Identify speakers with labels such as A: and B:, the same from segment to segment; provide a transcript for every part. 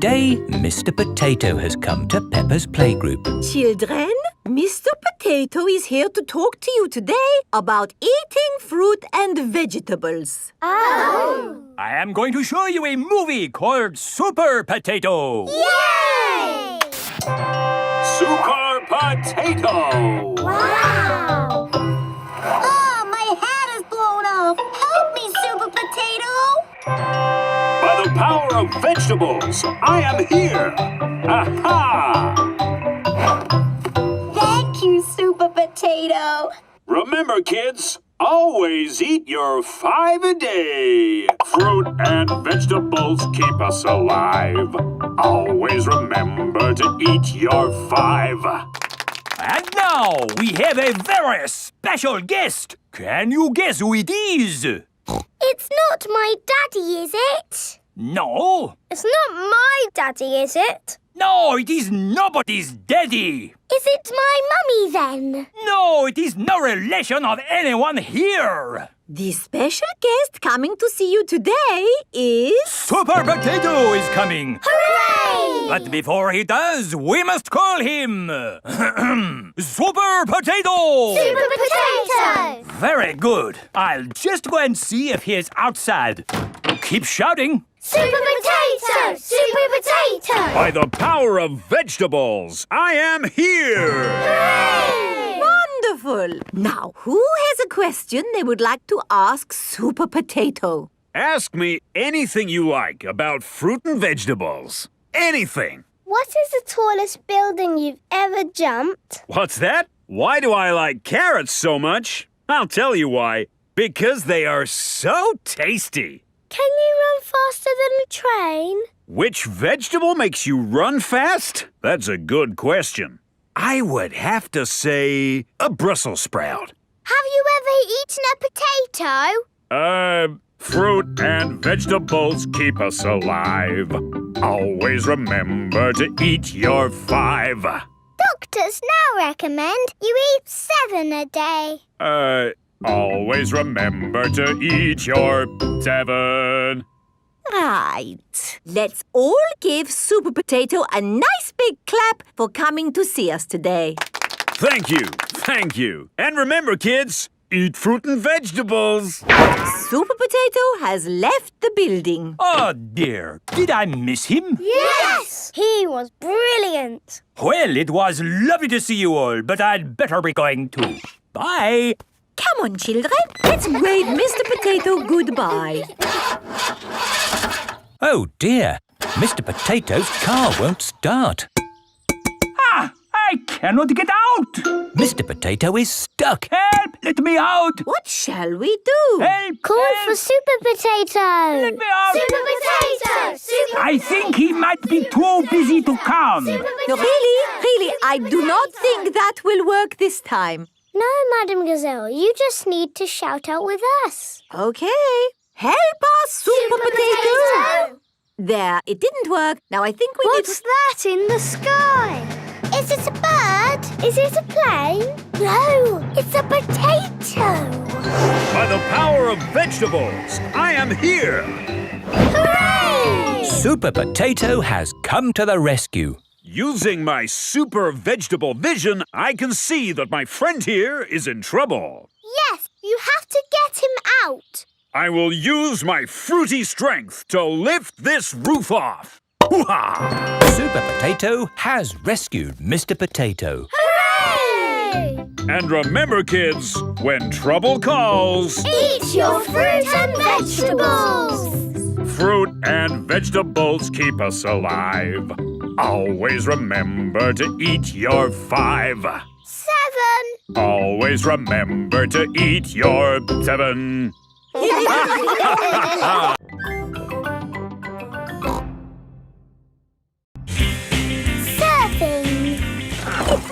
A: Today, Mr. Potato has come to Peppa's playgroup.
B: Children, Mr. Potato is here to talk to you today about eating fruit and vegetables.
C: Oh!
D: I am going to show you a movie called Super Potato.
C: Yay!
E: Super Potato!
C: Wow! Oh, my hat is blown off! Help me, Super Potato!
E: By the power of vegetables, I am here! Aha!
C: Thank you, Super Potato!
E: Remember, kids, always eat your 5 a day. Fruit and vegetables keep us alive. Always remember to eat your 5.
D: And now we have a very special guest. Can you guess who it is?
F: It's not my daddy, is it?
D: No.
F: It's not my daddy, is it?
D: No, it is nobody's daddy.
F: Is it my mummy then?
D: No, it is no relation of anyone here.
B: The special guest coming to see you today is...
D: Super Potato is coming.
F: Hooray!
D: But before he does, we must call him Super Potato!
F: Super Potato!
D: Very good. I'll just go and see if he is outside. Keep shouting.
F: Super Potato! Super Potato!
E: By the power of vegetables, I am here!
F: Hooray!
B: Wonderful! Now, who has a question they would like to ask Super Potato?
E: Ask me anything you like about fruit and vegetables. Anything.
F: What is the tallest building you've ever jumped?
E: What's that? Why do I like carrots so much? I'll tell you why. Because they are so tasty.
F: Can you run faster than a train?
E: Which vegetable makes you run fast? That's a good question. I would have to say a Brussels sprout.
F: Have you ever eaten a potato?
E: Fruit and vegetables keep us alive. Always remember to eat your 5.
F: Doctors now recommend you eat 7 a day.
E: Always remember to eat your 7.
B: Right. Let's all give Super Potato a nice big clap for coming to see us today.
E: Thank you. Thank you. And remember, kids, eat fruit and vegetables.
B: Super Potato has left the building.
D: Oh, dear. Did I miss him?
F: Yes! He was brilliant.
D: Well, it was lovely to see you all, but I'd better be going too. Bye.
B: Come on, children. Let's wave Mr. Potato goodbye.
A: Oh dear, Mr. Potato's car won't start.
D: Ah, I cannot get out.
A: Mr. Potato is stuck.
D: Help! Let me out.
B: What shall we do?
D: Help!
F: Call
D: help.
F: for Super Potato.
D: Let me out.
F: Super Potato! Super
D: I think he might be too busy to come.
B: No, really, I do not think that will work this time.
F: No, Madam Gazelle, you just need to shout out with us.
B: Okay. Help us, Super Potato! There, it didn't work. Now I think we
F: What's that in the sky? Is it a bird? Is it a plane? No, it's a potato.
E: By the power of vegetables, I am here.
F: Hooray!
A: Super Potato has come to the rescue.
E: Using my super vegetable vision, I can see that my friend here is in trouble.
F: Yes, you have to get him out.
E: I will use my fruity strength to lift this roof off. Hoo-ha!
A: Super Potato has rescued Mr. Potato.
F: Hooray!
E: And remember, kids, when trouble calls,
F: Eat your fruit and vegetables.
E: fruit and vegetables keep us alive. Always remember to eat your 5.
F: 7.
E: Always remember to eat your 7.
F: Surfing.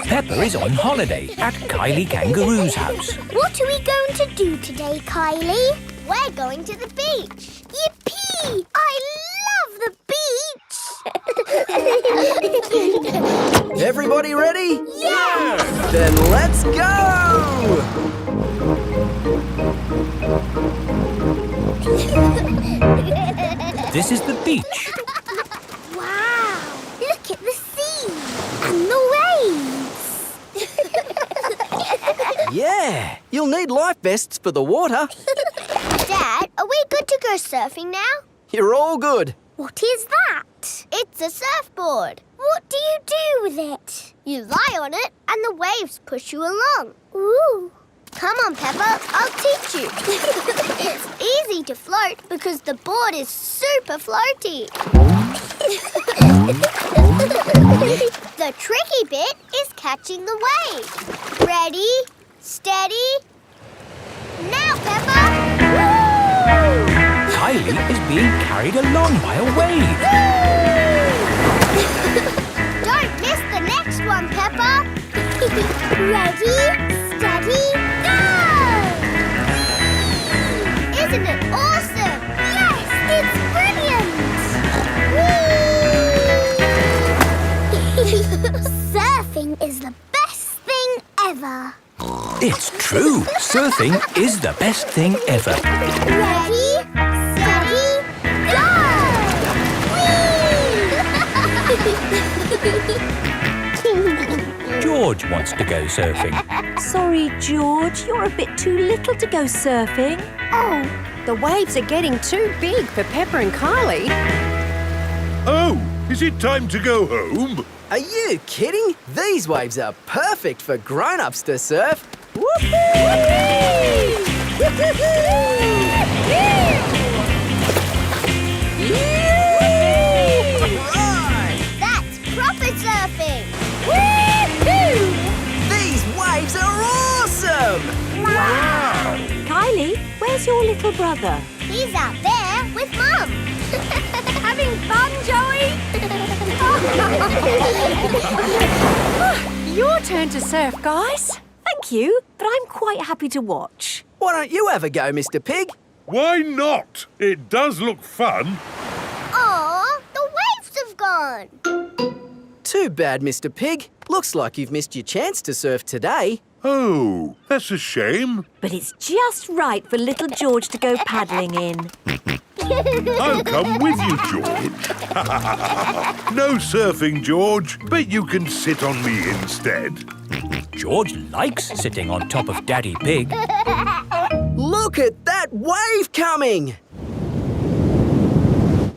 A: Peppa is on holiday at Kylie Kangaroo's house.
F: What are we going to do today, Kylie? We're going to the beach. Yippee! I love the beach.
G: Everybody ready?
F: Yeah!
G: Then let's go!
A: This is the beach.
F: Wow!
G: You'll need life vests for the water.
F: Dad, are we good to go surfing now?
G: You're all good.
F: What is that? It's a surfboard. What do you do with it? You lie on it and the waves push you along. Ooh. Come on, Peppa, I'll teach you. It's easy to float because the board is super floaty. The tricky bit is catching the wave. Ready, steady. Now, Peppa. Woo!
A: Kylie is being carried along by a wave.
F: Don't miss the next one, Peppa. Ready, steady, go! Isn't it awesome? Yes, it's brilliant! Surfing is the best thing ever.
A: It's true. Surfing is the best thing ever.
F: Ready, steady, go!
A: George wants to go surfing.
B: Sorry, George, you're a bit too little to go surfing.
H: Oh, the waves are getting too big for Peppa and Kylie.
E: Oh, is it time to go home?
G: Are you kidding? These waves are perfect for grown-ups to surf.
F: That's proper surfing!
G: These waves are awesome!
F: Wow!
B: Kylie, where's your little brother?
F: He's out there with Mum. Having fun, Joey?
H: Your turn to surf, guys.
B: Thank you, but I'm quite happy to watch.
G: Why don't you have a go, Mr. Pig?
E: Why not? It does look fun.
F: Aw, the waves have gone.
G: Too bad, Mr. Pig. Looks like you've missed your chance to surf today.
E: Oh, that's a shame.
B: But it's just right for little George to go paddling in.
E: I'll come with you, George. No surfing, George, but you can sit on me instead.
A: George likes sitting on top of Daddy Pig.
G: Look at that wave coming!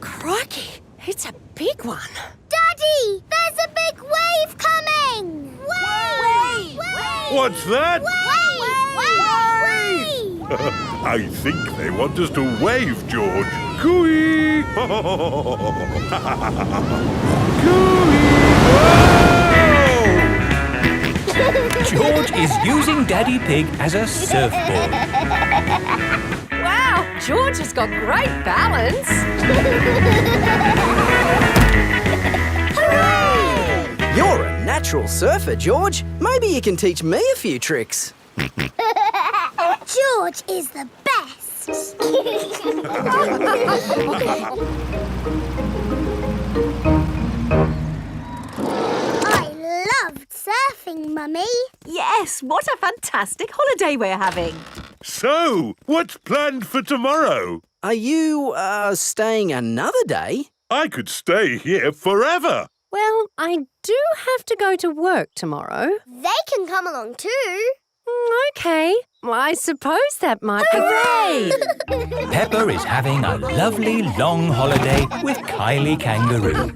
H: Crikey, it's a big one.
F: Daddy, there's a big wave coming! Wave!
E: What's that?
F: Wave!
E: I think they want us to wave, George. Cooey! Cooey!
A: George is using Daddy Pig as a surfboard.
H: Wow, George has got great balance.
F: Hooray!
G: You're a natural surfer, George. Maybe you can teach me a few tricks.
F: George is the best. I loved surfing, Mummy.
B: Yes, what a fantastic holiday we're having.
E: So, what's planned for tomorrow?
G: Are you, staying another day?
E: I could stay here forever.
H: Well, I do have to go to work tomorrow.
F: They can come along too.
H: Okay, well, I suppose that might be...
B: Hooray!
A: Peppa is having a lovely long holiday with Kylie Kangaroo.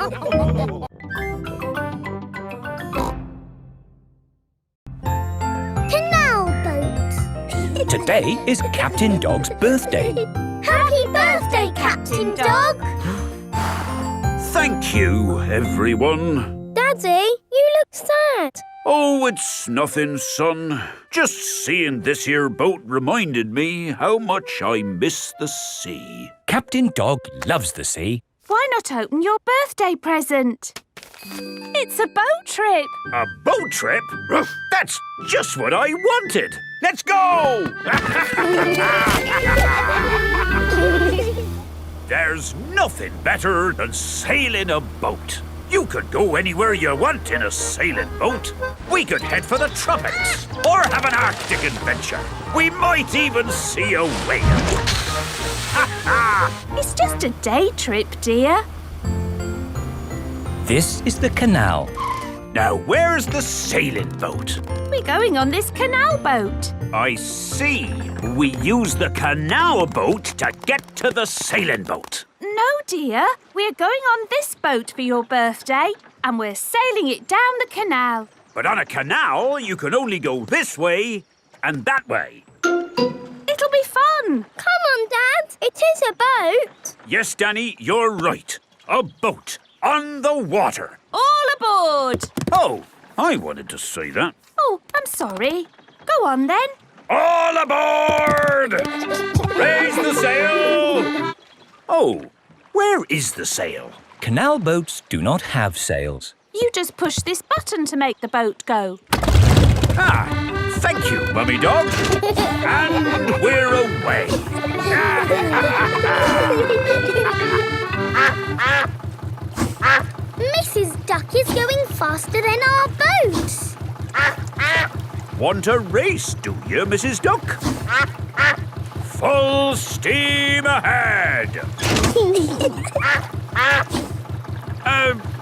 F: Canal boat.
A: Today is Captain Dog's birthday.
F: Happy birthday, Captain Dog.
I: Thank you, everyone.
F: Daddy, you look sad.
I: Oh, it's nothing, son. Just seeing this here boat reminded me how much I miss the sea.
A: Captain Dog loves the sea.
J: Why not open your birthday present? It's a boat trip.
I: A boat trip? That's just what I wanted. Let's go! There's nothing better than sailing a boat. You could go anywhere you want in a sailing boat. We could head for the tropics or have an Arctic adventure. We might even see a whale.
J: It's just a day trip, dear.
A: This is the canal.
I: Now, where's the sailing boat?
J: We're going on this canal boat.
I: I see. We use the canal boat to get to the sailing boat.
J: No, dear. We're going on this boat for your birthday, and we're sailing it down the canal.
I: But on a canal, you can only go this way and that way.
J: It'll be fun.
F: Come on, Dad. It is a boat.
I: Yes, Danny, you're right. A boat on the water.
J: All aboard.
I: Oh, I wanted to say that.
J: Oh, I'm sorry. Go on, then.
I: All aboard! Raise the sail! Oh, where is the sail?
A: Canal boats do not have sails.
J: You just push this button to make the boat go.
I: Ah, thank you, Mummy Dog. And we're away.
F: Mrs. Duck is going faster than our boat.
I: Want a race, do you, Mrs. Duck? Full steam ahead!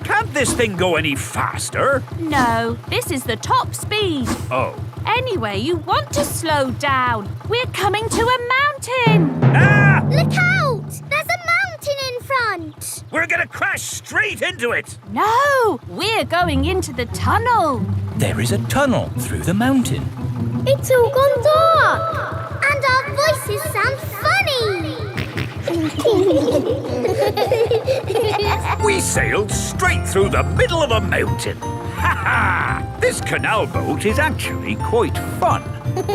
I: Can't this thing go any faster?
J: No, this is the top speed.
I: Oh.
J: Anyway, you want to slow down. We're coming to a mountain.
I: Ah!
F: Look out! There's a mountain in front.
I: We're gonna crash straight into it.
J: No, we're going into the tunnel.
A: There is a tunnel through the mountain.
F: It's all gone dark. And our voices sound funny.
I: We sailed straight through the middle of a mountain. Ha ha! This canal boat is actually quite fun.
F: Look,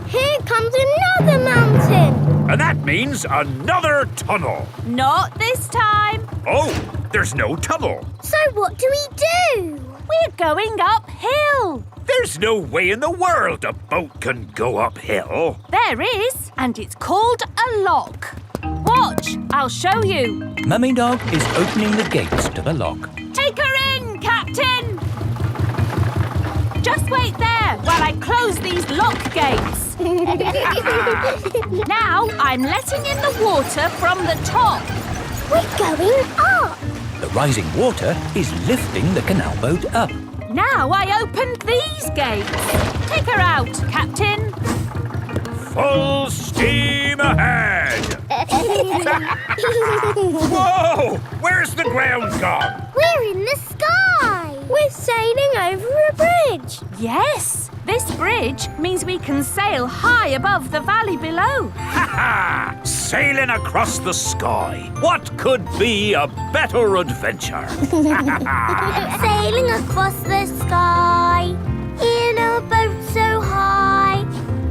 F: here comes another mountain.
I: And that means another tunnel.
J: Not this time.
I: Oh, there's no tunnel.
F: So what do we do?
J: We're going uphill.
I: There's no way in the world a boat can go uphill.
J: There is, and it's called a lock. Watch, I'll show you.
A: Mummy Dog is opening the gates to the lock.
J: Take her in, Captain. Just wait there while I close these lock gates. Now I'm letting in the water from the top.
F: We're going up.
A: The rising water is lifting the canal boat up.
J: Now I opened these gates. Take her out, Captain.
I: Full steam ahead! Whoa! Where's the ground gone?
F: We're in the sky. We're sailing over a bridge.
J: Yes, this bridge means we can sail high above the valley below.
I: Ha ha! Sailing across the sky. What could be a better adventure?
F: Sailing across the sky in a boat so high,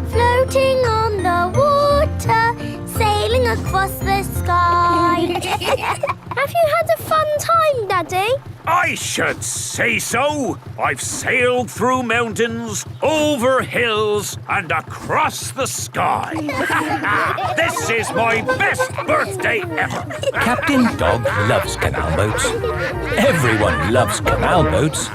F: floating on the water, sailing across the sky. Have you had a fun time, Daddy?
I: I should say so. I've sailed through mountains, over hills, and across the sky. This is my best birthday ever.
A: Captain Dog loves canal boats. Everyone loves canal boats.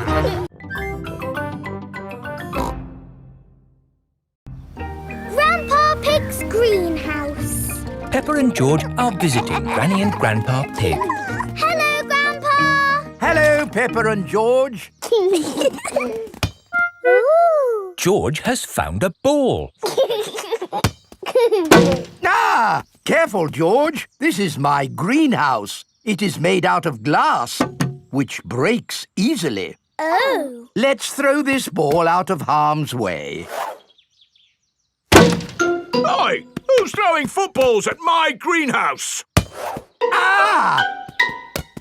F: Grandpa Pig's greenhouse.
A: Peppa and George are visiting Granny and Grandpa Pig.
F: Hello, Grandpa.
K: Hello, Peppa and George.
F: Ooh.
A: George has found a ball.
K: Ah! Careful, George. This is my greenhouse. It is made out of glass, which breaks easily.
F: Oh.
K: Let's throw this ball out of harm's way.
E: Oi! Who's throwing footballs at my greenhouse?
K: Ah!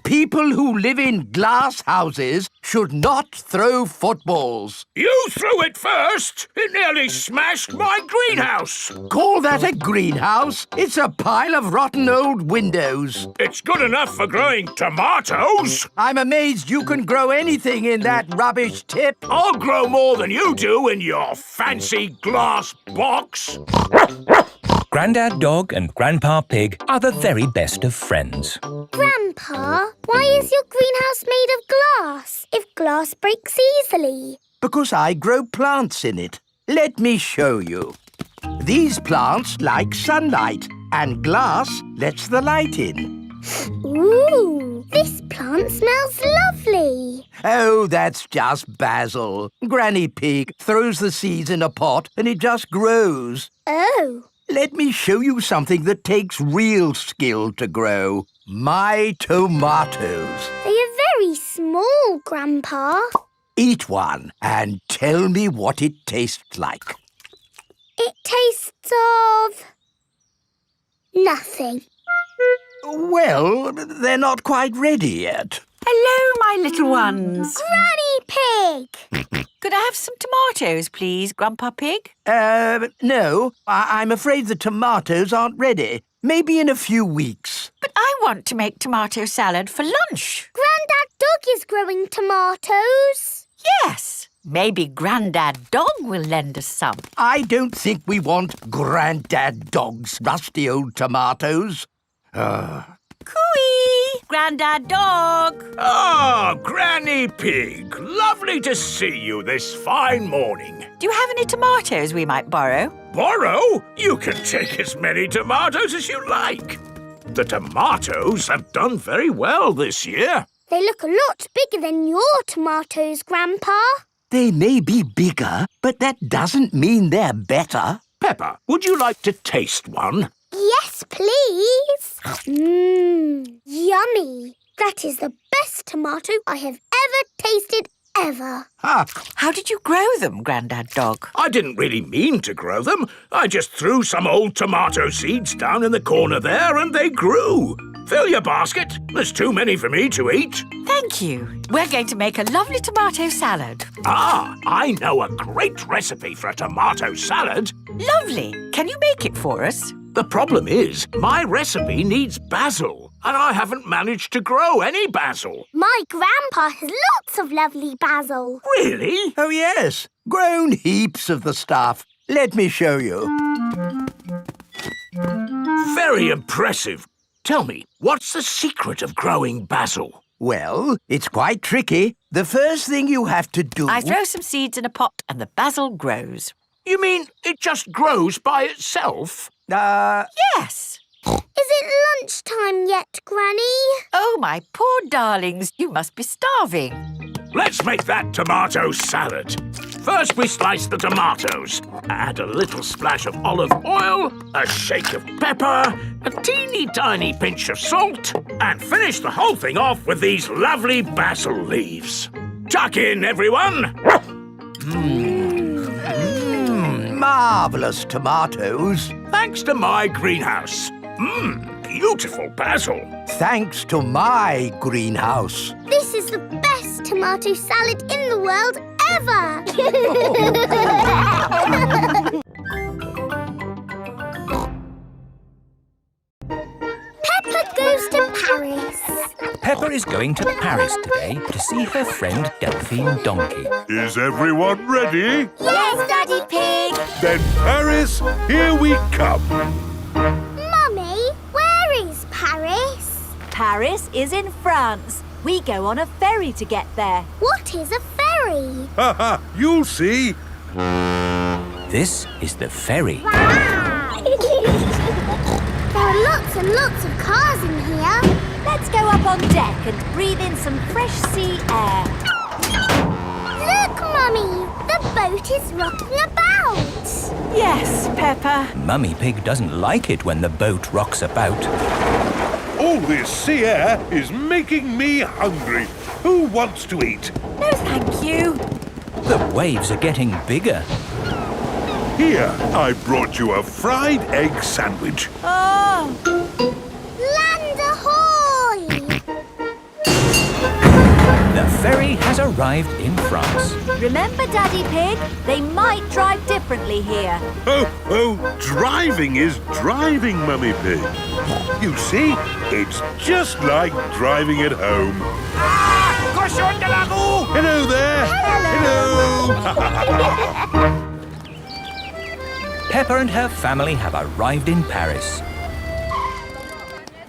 K: People who live in glass houses should not throw footballs.
E: You threw it first! It nearly smashed my greenhouse!
K: Call that a greenhouse? It's a pile of rotten old windows.
E: It's good enough for growing tomatoes!
K: I'm amazed you can grow anything in that rubbish tip.
E: I'll grow more than you do in your fancy glass box!
A: Grandad Dog and Grandpa Pig are the very best of friends.
F: Grandpa, why is your greenhouse made of glass if glass breaks easily?
K: Because I grow plants in it. Let me show you. These plants like sunlight, and glass lets the light in.
F: Ooh, this plant plant smells lovely.
K: Oh, that's just basil. Granny Pig throws the seeds in a pot and it just grows.
F: Oh.
K: Let me show you something that takes real skill to grow. My tomatoes.
F: They are very small, Grandpa.
K: Eat one and tell me what it tastes like.
F: It tastes of... nothing.
K: Well, they're not quite ready yet.
L: Hello, my little ones.
F: Granny Pig!
L: Could I have some tomatoes, please, Grandpa Pig?
K: No. I'm afraid the tomatoes aren't ready. Maybe in a few weeks.
L: But I want to make tomato salad for lunch.
F: Grandad Dog is growing tomatoes.
L: Yes. Maybe Grandad Dog will lend us some.
K: I don't think we want Grandad Dog's rusty old tomatoes.
L: Cooey! Grandad Dog!
I: Ah, Granny Pig. Lovely to see you this fine morning.
L: Do you have any tomatoes we might borrow?
I: Borrow? You can take as many tomatoes as you like. The tomatoes have done very well this year.
F: They look a lot bigger than your tomatoes, Grandpa.
K: They may be bigger, but that doesn't mean they're better.
I: Peppa, would you like to taste one?
F: Yes, please. Yummy. That is the best tomato I have ever tasted ever.
L: How did you grow them, Grandad Dog?
I: I didn't really mean to grow them. I just threw some old tomato seeds down in the corner there and they grew. Fill your basket. There's too many for me to eat.
L: Thank you. We're going to make a lovely tomato salad.
I: Ah, I know a great recipe for a tomato salad.
L: Lovely. Can you make it for us?
I: The problem is, my recipe needs basil, and I haven't managed to grow any basil.
F: My grandpa has lots of lovely basil.
I: Really?
K: Oh, yes. Grown heaps of the stuff. Let me show you.
I: Very impressive. Tell me, what's the secret of growing basil?
K: Well, it's quite tricky. The first thing you have to do...
L: I throw some seeds in a pot and the basil grows.
I: You mean it just grows by itself?
L: Yes.
F: Is it lunchtime yet, Granny?
L: Oh, my poor darlings, you must be starving.
I: Let's make that tomato salad. First, we slice the tomatoes. Add a little splash of olive oil, a shake of pepper, a teeny tiny pinch of salt, and finish the whole thing off with these lovely basil leaves. Tuck in, everyone.
K: Marvellous tomatoes.
I: Thanks to my greenhouse. Beautiful basil.
K: Thanks to my greenhouse.
F: This is the best tomato salad in the world ever. Peppa goes to Paris.
A: Peppa is going to Paris today to see her friend Delphine Donkey.
E: Is everyone ready?
F: Yes, Daddy Pig.
E: Then Paris, here we come.
F: Mummy, where is Paris?
B: Paris is in France. We go on a ferry to get there.
F: What is a ferry?
E: Ha! You'll see.
A: This is the ferry.
F: There are lots and lots of cars in here.
B: Let's go up on deck and breathe in some fresh sea air.
F: Look, Mummy! The boat is rocking about.
L: Yes, Peppa.
A: Mummy Pig doesn't like it when the boat rocks about.
E: All this sea air is making me hungry. Who wants to eat?
L: No, thank you.
A: The waves are getting bigger.
E: Here, I brought you a fried egg sandwich.
L: Oh!
F: Land ahoy!
A: The ferry has arrived in France.
B: Remember, Daddy Pig? They might drive differently here.
E: Oh, driving is driving, Mummy Pig. You see, it's just like driving at home.
I: Cochon de la roue!
E: Hello there. Hello.
A: Peppa and her family have arrived in Paris.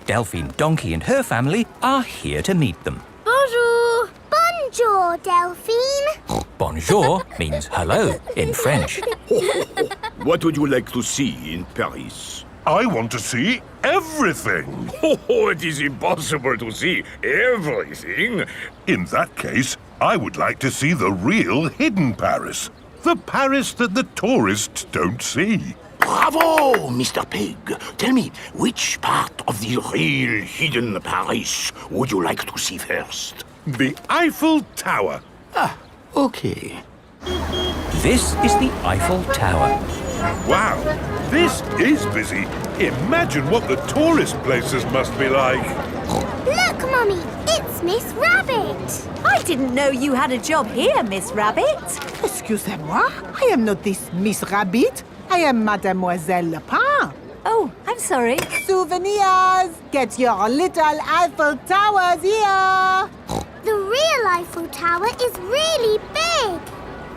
A: Delphine Donkey and her family are here to meet them.
F: Bonjour. Bonjour, Delphine.
A: Bonjour means hello in French.
M: What would you like to see in Paris?
E: I want to see everything.
I: Oh, it is impossible to see everything.
E: In that case, I would like to see the real hidden Paris. The Paris that the tourists don't see.
K: Bravo, Mr. Pig. Tell me, which part of the real hidden Paris would you like to see first?
E: The Eiffel Tower.
K: Ah, okay.
A: This is the Eiffel Tower.
E: Wow, this is busy. Imagine what the tourist places must be like.
F: Look, Mummy, it's Miss Rabbit.
B: I didn't know you had a job here, Miss Rabbit.
M: Excusez-moi, I am not this Miss Rabbit. I am Mademoiselle Lapin.
B: Oh, I'm sorry.
M: Souvenirs! Get your little Eiffel Towers here!
F: The real Eiffel Tower is really big.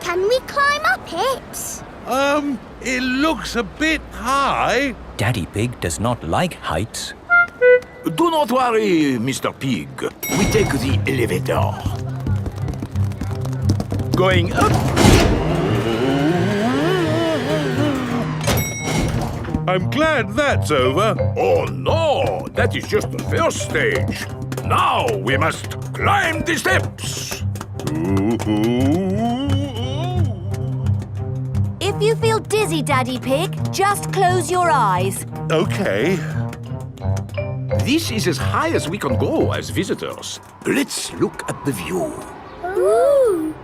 F: Can we climb up it?
E: It looks a bit high.
A: Daddy Pig does not like heights.
K: Do not worry, Mr. Pig. We take the elevator. Going up.
E: I'm glad that's over.
I: Oh no, that is just the first stage. Now we must climb the steps.
B: If you feel dizzy, Daddy Pig, just close your eyes.
E: Okay.
K: This is as high as we can go as visitors. Let's look at the view.
F: Ooh.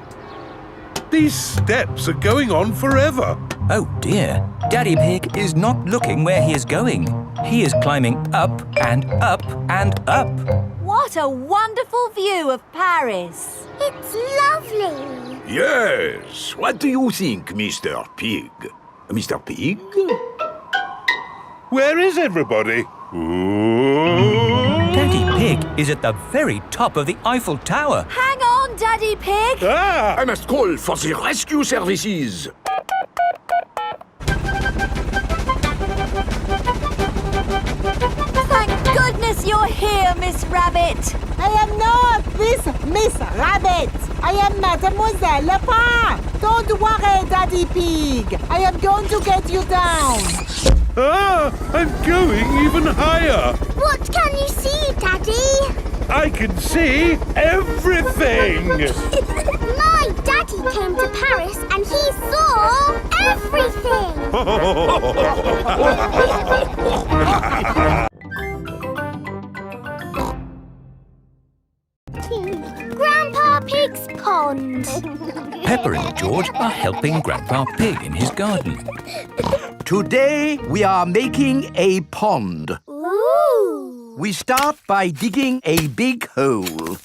E: These steps are going on forever.
A: Oh dear, Daddy Pig is not looking where he is going. He is climbing up and up and up.
B: What a wonderful view of Paris.
F: It's lovely.
K: Yes. What do you think, Mr. Pig? Mr. Pig?
E: Where is everybody?
A: Daddy Pig is at the very top of the Eiffel Tower.
B: Hang on, Daddy Pig.
K: I must call for the rescue services.
B: Thank goodness you're here, Miss Rabbit.
M: I am not this Miss Rabbit. I am Mademoiselle Lapin. Don't worry, Daddy Pig. I am going to get you down.
E: I'm going even higher.
F: What can you see, Daddy?
E: I can see everything.
F: My daddy came to Paris and he saw everything. Grandpa Pig's pond.
A: Peppa and George are helping Grandpa Pig in his garden.
K: Today we are making a pond.
F: Ooh.
K: We start by digging a big hole.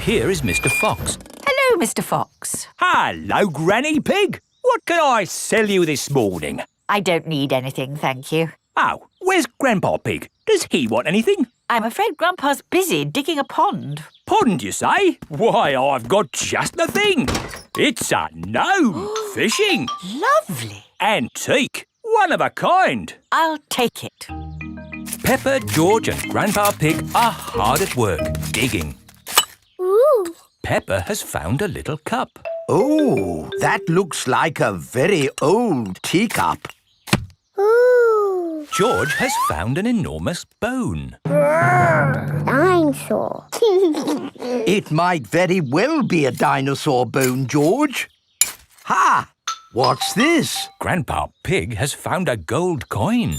A: Here is Mr. Fox.
L: Hello, Mr. Fox.
D: Hello, Granny Pig. What can I sell you this morning?
L: I don't need anything, thank you.
D: Oh, where's Grandpa Pig? Does he want anything?
L: I'm afraid Grandpa's busy digging a pond.
D: Pond, you say? Why, I've got just the thing. It's a gnome fishing.
L: Lovely.
D: Antique. One of a kind.
L: I'll take it.
A: Peppa, George and Grandpa Pig are hard at work, digging.
F: Ooh.
A: Peppa has found a little cup.
K: Oh, that looks like a very old teacup.
F: Ooh.
A: George has found an enormous bone.
F: Dinosaur.
K: It might very well be a dinosaur bone, George. Ha! What's this?
A: Grandpa Pig has found a gold coin.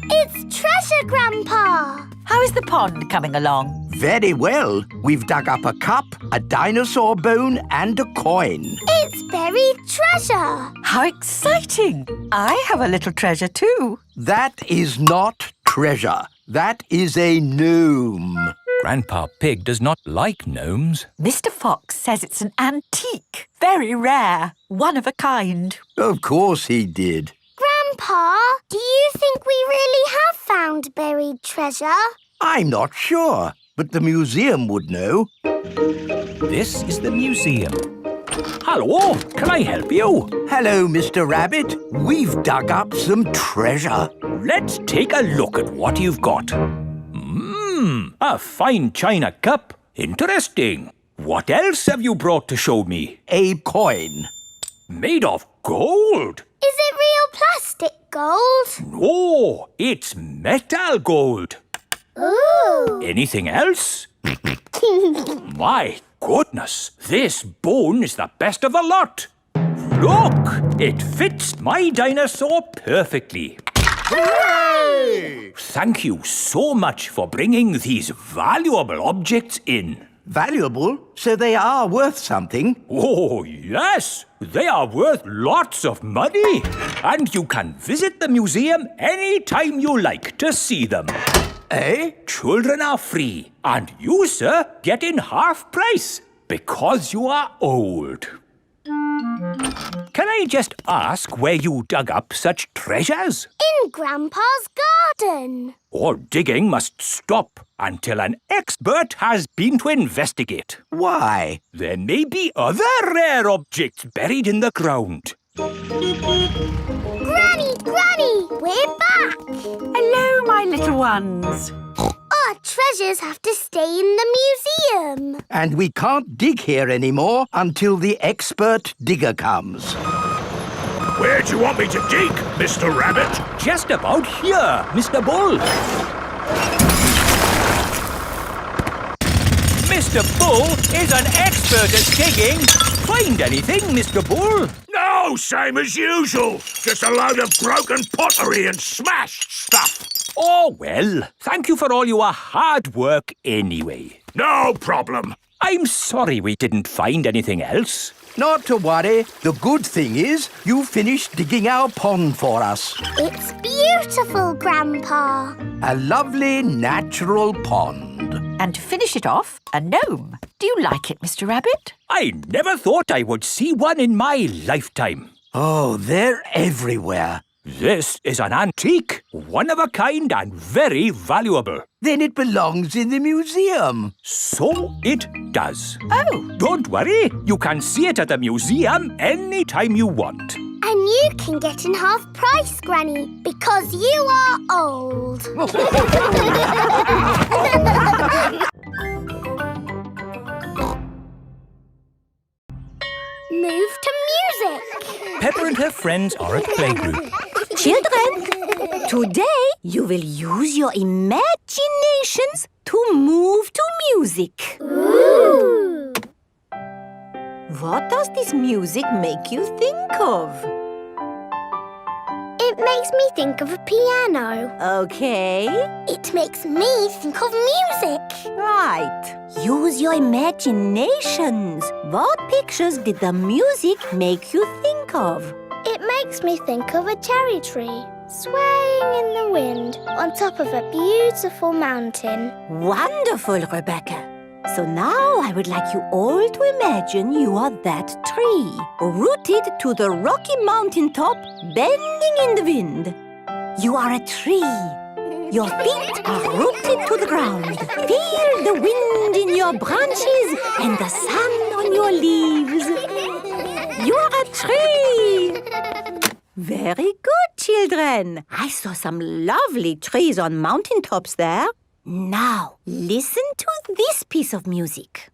F: It's treasure, Grandpa.
L: How is the pond coming along?
K: Very well. We've dug up a cup, a dinosaur bone and a coin.
F: It's buried treasure.
L: How exciting! I have a little treasure too.
K: That is not treasure. That is a gnome.
A: Grandpa Pig does not like gnomes.
L: Mr. Fox says it's an antique, very rare, one of a kind.
K: Of course he did.
F: Grandpa, do you think we really have found buried treasure?
K: I'm not sure, but the museum would know.
A: This is the museum.
D: Hello, can I help you?
K: Hello, Mr. Rabbit. We've dug up some treasure.
D: Let's take a look at what you've got. A fine china cup. Interesting. What else have you brought to show me?
K: A coin.
D: Made of gold.
F: Is it real plastic gold?
D: No, it's metal gold.
F: Ooh.
D: Anything else? My goodness, this bone is the best of the lot. Look, it fits my dinosaur perfectly.
K: Hooray!
D: Thank you so much for bringing these valuable objects in.
K: Valuable? So they are worth something?
D: Oh, yes. They are worth lots of money. And you can visit the museum any time you like to see them.
K: Eh?
D: Children are free. And you, sir, get in half price because you are old. Can I just ask where you dug up such treasures?
F: In Grandpa's garden.
D: All digging must stop until an expert has been to investigate.
K: Why?
D: There may be other rare objects buried in the ground.
F: Granny, Granny, we're back.
L: Hello, my little ones.
F: Our treasures have to stay in the museum.
K: And we can't dig here anymore until the expert digger comes.
I: Where do you want me to dig, Mr. Rabbit?
D: Just about here, Mr. Bull. Mr. Bull is an expert at digging. Find anything, Mr. Bull?
I: No, same as usual. Just a load of broken pottery and smashed stuff.
D: Oh, well, thank you for all your hard work anyway.
I: No problem.
D: I'm sorry we didn't find anything else.
K: Not to worry. The good thing is you finished digging our pond for us.
F: It's beautiful, Grandpa.
K: A lovely natural pond.
L: And to finish it off, a gnome. Do you like it, Mr. Rabbit?
D: I never thought I would see one in my lifetime.
K: Oh, they're everywhere.
D: This is an antique, one of a kind and very valuable.
K: Then it belongs in the museum.
D: So it does.
L: Oh.
D: Don't worry, you can see it at the museum anytime you want.
F: And you can get in half price, Granny, because you are old. Move to music.
A: Peppa and her friends are at playgroup.
B: Children, today you will use your imaginations to move to music.
F: Ooh.
B: What does this music make you think of?
F: It makes me think of a piano.
B: Okay.
F: It makes me think of music.
B: Right. Use your imaginations. What pictures did the music make you think of?
F: It makes me think of a cherry tree swaying in the wind on top of a beautiful mountain.
B: Wonderful, Rebecca. So now I would like you all to imagine you are that tree, rooted to the rocky mountain top, bending in the wind. You are a tree. Your feet are rooted to the ground. Feel the wind in your branches and the sun on your leaves. You are a tree. Very good, children. I saw some lovely trees on mountaintops there. Now, listen to this piece of music.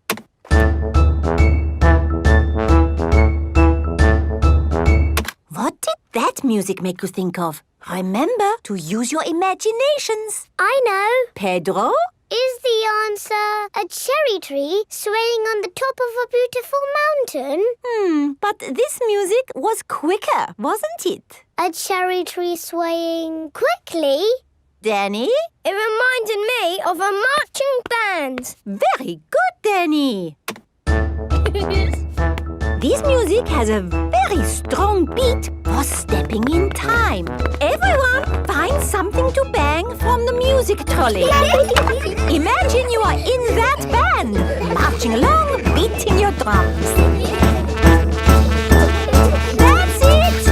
B: What did that music make you think of? Remember to use your imaginations.
F: I know.
B: Pedro?
F: Is the answer a cherry tree swaying on the top of a beautiful mountain?
B: But this music was quicker, wasn't it?
F: A cherry tree swaying quickly?
B: Danny?
F: It reminded me of a marching band.
B: Very good, Danny. This music has a very strong beat for stepping in time. Everyone find something to bang from the music trolley. Imagine you are in that band, marching along, beating your drums. That's it!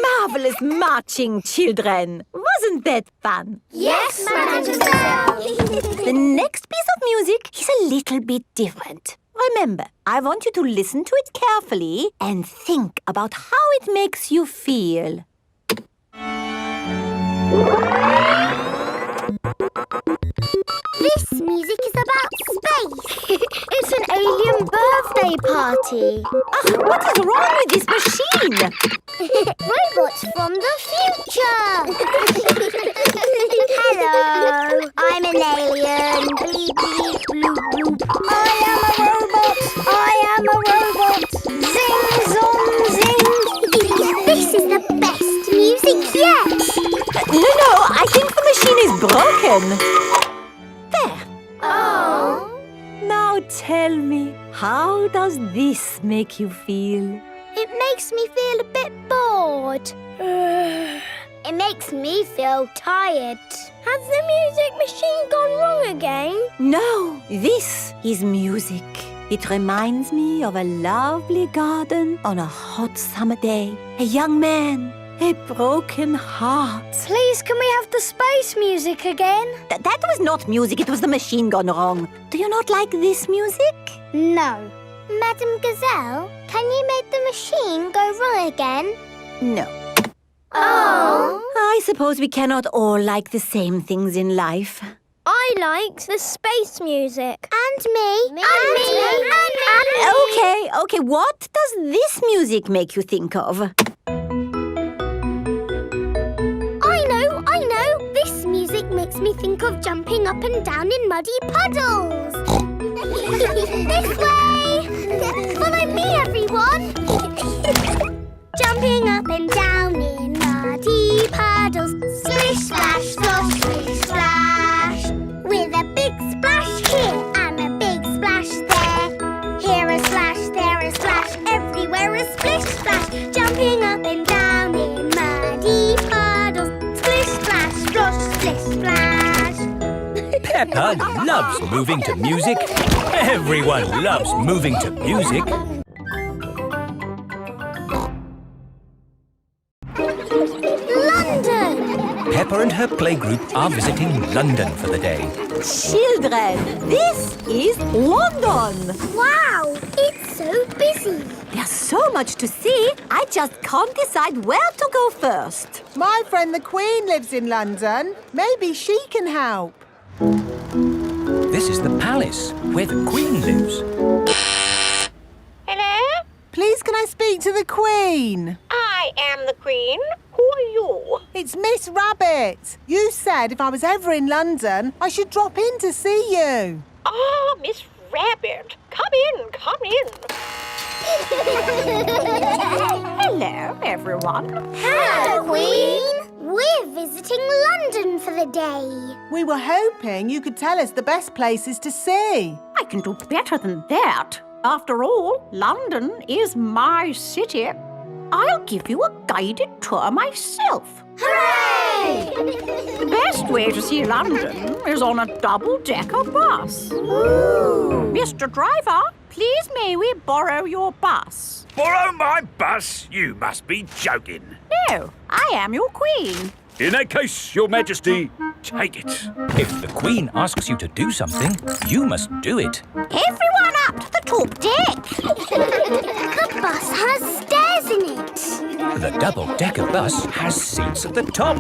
B: Marvelous marching, children. Wasn't that fun?
F: Yes, Mademoiselle.
B: The next piece of music is a little bit different. Remember, I want you to listen to it carefully and think about how it makes you feel.
F: This music is about space. It's an alien birthday party.
B: What is wrong with this machine?
F: Robots from the future. Hello, I'm an alien. Bleep, bleep, bloop, bloop. I am a robot. I am a robot. Zing, zong, zing. This is the best music yet.
B: No, I think the machine is broken. There.
F: Oh.
B: Now tell me, how does this make you feel?
F: It makes me feel a bit bored. It makes me feel tired. Has the music machine gone wrong again?
B: No, this is music. It reminds me of a lovely garden on a hot summer day. A young man, a broken heart.
F: Please, can we have the space music again?
B: That was not music, it was the machine gone wrong. Do you not like this music?
F: No. Madam Gazelle, can you make the machine go wrong again?
B: No.
F: Oh.
B: I suppose we cannot all like the same things in life.
F: I like the space music. And me. And me.
B: Okay, what does this music make you think of?
F: I know. This music makes me think of jumping up and down in muddy puddles. This way. Follow me, everyone. Jumping up and down in muddy puddles. Splish, splash, slosh, splish, splash. With a big splash here and a big splash there. Here a splash, there a splash, everywhere a splish, splash. Jumping up and down in muddy puddles. Splish, splash, slosh, splish, splash.
A: Peppa loves moving to music. Everyone loves moving to music.
F: London!
A: Peppa and her playgroup are visiting London for the day.
B: Children, this is London.
F: Wow, it's so busy.
B: There's so much to see, I just can't decide where to go first.
M: My friend the Queen lives in London. Maybe she can help.
A: This is the palace where the Queen lives.
N: Hello?
M: Please, can I speak to the Queen?
N: I am the Queen. Who are you?
M: It's Miss Rabbit. You said if I was ever in London, I should drop in to see you.
N: Ah, Miss Rabbit. Come in, come in. Hello, everyone.
F: Hello, Queen. We're visiting London for the day.
M: We were hoping you could tell us the best places to see.
H: I can do better than that. After all, London is my city. I'll give you a guided tour myself.
F: Hooray!
H: The best way to see London is on a double-decker bus.
F: Ooh.
H: Mr. Driver, please may we borrow your bus?
I: Borrow my bus? You must be joking.
H: No, I am your queen.
I: In that case, Your Majesty, take it.
A: If the Queen asks you to do something, you must do it.
H: Everyone up to the top deck.
F: The bus has stairs in it.
A: The double-decker bus has seats at the top.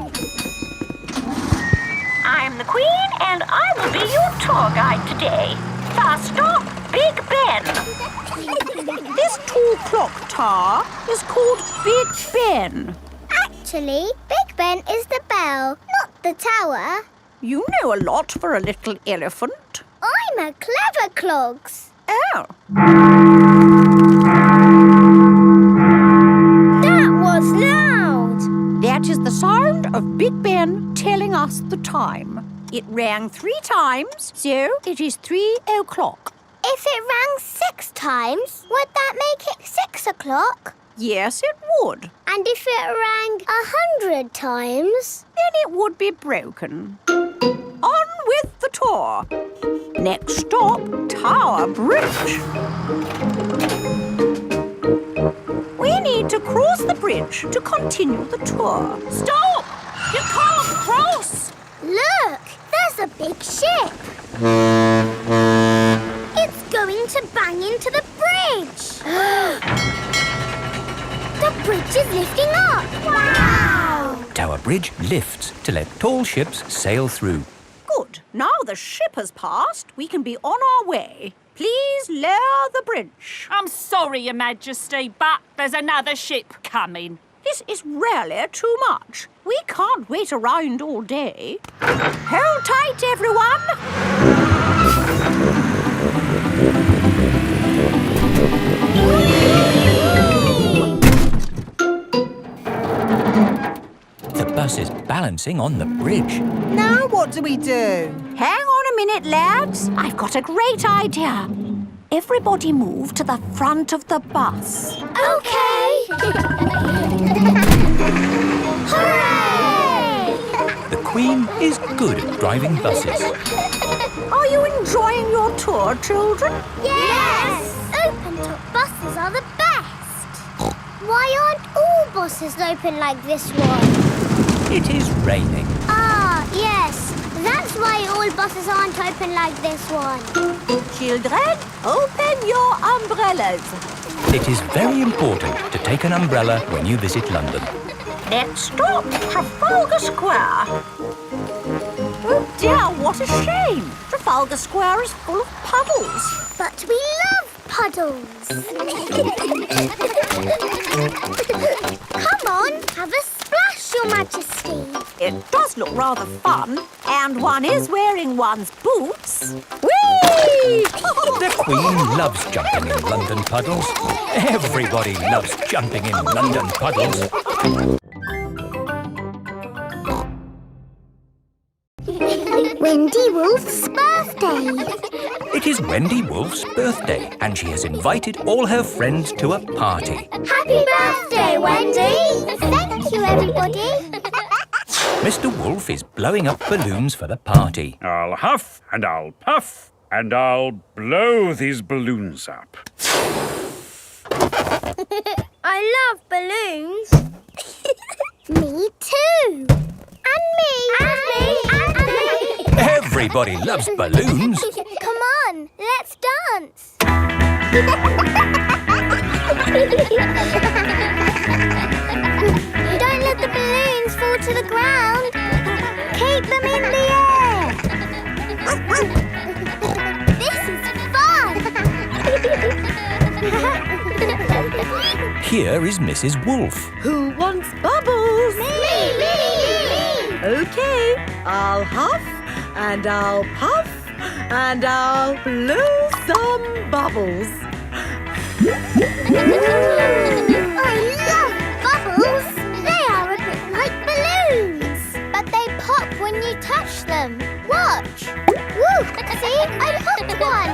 H: I'm the Queen and I will be your tour guide today. First stop, Big Ben. This tall clock tower is called Big Ben.
F: Actually, Big Ben is the bell, not the tower.
H: You know a lot for a little elephant.
F: I'm a clever clogs.
H: Oh.
F: That was loud.
H: That is the sound of Big Ben telling us the time. It rang 3 times, so it is 3 o'clock.
F: If it rang 6 times, would that make it 6 o'clock?
H: Yes, it would.
F: And if it rang 100 times?
H: Then it would be broken. On with the tour. Next stop, Tower Bridge. We need to cross the bridge to continue the tour. Stop! You can't cross!
F: Look, there's a big ship. It's going to bang into the bridge. The bridge is lifting up. Wow!
A: Tower Bridge lifts to let tall ships sail through.
H: Good. Now the ship has passed, we can be on our way. Please lower the bridge.
J: I'm sorry, Your Majesty, but there's another ship coming.
H: This is really too much. We can't wait around all day. Hold tight, everyone.
A: The bus is balancing on the bridge.
M: Now what do we do?
H: Hang on a minute, lads. I've got a great idea. Everybody move to the front of the bus.
F: Okay. Hooray!
A: The Queen is good at driving buses.
H: Are you enjoying your tour, children?
F: Yes! Open-top buses are the best. Why aren't all buses open like this one?
A: It is raining.
F: Ah, yes. That's why all buses aren't open like this one.
H: Children, open your umbrellas.
A: It is very important to take an umbrella when you visit London.
H: Let's stop Trafalgar Square. Oh dear, what a shame. Trafalgar Square is full of puddles.
F: But we love puddles. Come on, have a splash, Your Majesty.
H: It does look rather fun, and one is wearing one's boots. Whee!
A: The Queen loves jumping in London puddles. Everybody loves jumping in London puddles.
F: Wendy Wolf's birthday.
A: It is Wendy Wolf's birthday, and she has invited all her friends to a party.
F: Happy birthday, Wendy. Thank you, everybody.
A: Mr. Wolf is blowing up balloons for the party.
I: I'll huff and I'll puff and I'll blow these balloons up.
F: I love balloons. Me too. And me. And me. And me.
A: Everybody loves balloons.
F: Come on, let's dance. Don't let the balloons fall to the ground. Keep them in the air. This is fun.
A: Here is Mrs. Wolf.
L: Who wants bubbles?
F: Me.
L: Okay, I'll huff and I'll puff and I'll blow some bubbles.
F: I love bubbles. They are a bit like balloons, but they pop when you touch them. Watch. Woo! See, I popped one.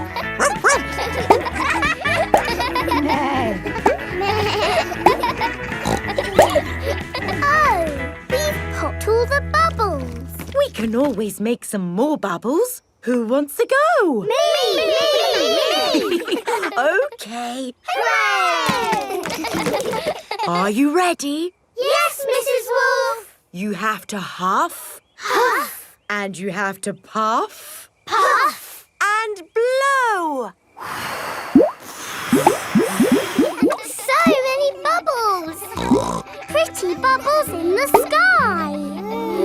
F: Oh, we've popped all the bubbles.
L: We can always make some more bubbles. Who wants to go?
F: Me!
L: Okay.
F: Hooray!
L: Are you ready?
F: Yes, Mrs. Wolf.
L: You have to huff.
F: Huff.
L: And you have to puff.
F: Puff.
L: And blow.
F: So many bubbles. Pretty bubbles in the sky.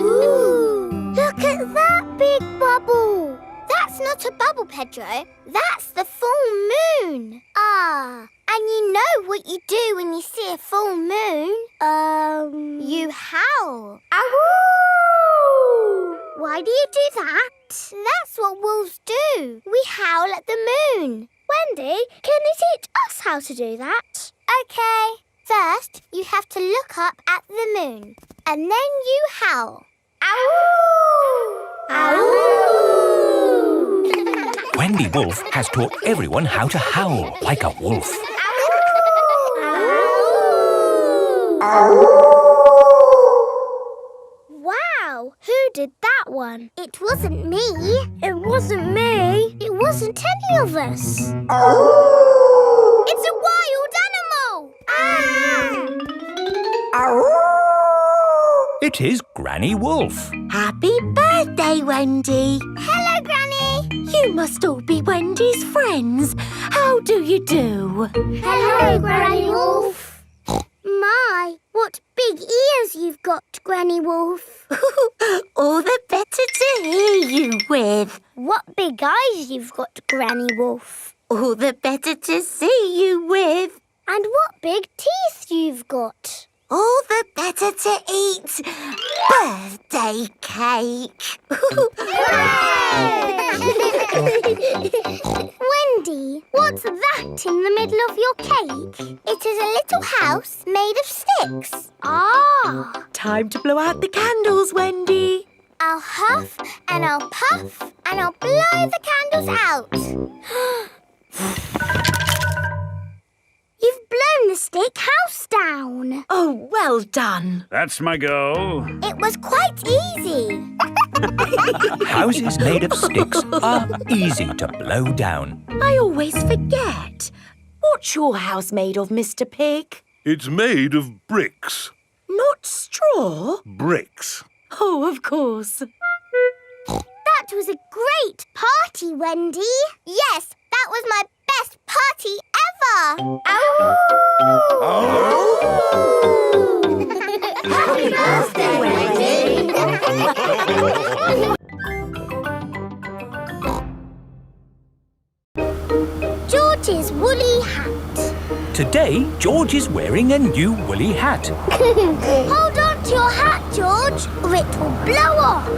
F: Ooh. Look at that big bubble. That's not a bubble, Pedro. That's the full moon. Ah, and you know what you do when you see a full moon? You howl. Ow! Why do you do that? That's what wolves do. We howl at the moon. Wendy, can you teach us how to do that? Okay. First, you have to look up at the moon. And then you howl. Ow! Ow!
A: Wendy Wolf has taught everyone how to howl like a wolf.
F: Wow, who did that one? It wasn't me. It wasn't me. It wasn't any of us. It's a wild animal.
A: It is Granny Wolf.
B: Happy birthday, Wendy.
F: Hello, Granny.
B: You must all be Wendy's friends. How do you do?
F: Hello, Granny Wolf. My, what big ears you've got, Granny Wolf.
B: All the better to hear you with.
F: What big eyes you've got, Granny Wolf.
B: All the better to see you with.
F: And what big teeth you've got.
C: All the better to eat. Birthday cake.
F: Wendy, what's that in the middle of your cake? It is a little house made of sticks. Ah!
L: Time to blow out the candles, Wendy.
F: I'll huff and I'll puff and I'll blow the candles out. You've blown the stick house down.
L: Oh, well done.
I: That's my go.
F: It was quite easy.
A: Houses made of sticks are easy to blow down.
L: I always forget. What's your house made of, Mr. Pig?
E: It's made of bricks.
L: Not straw?
E: Bricks.
L: Oh, of course.
F: That was a great party, Wendy. Yes, that was my best party ever.
C: Happy birthday,
F: Wendy. George's woolly hat.
A: Today, George is wearing a new woolly hat.
F: Hold on to your hat, George, or it will blow off.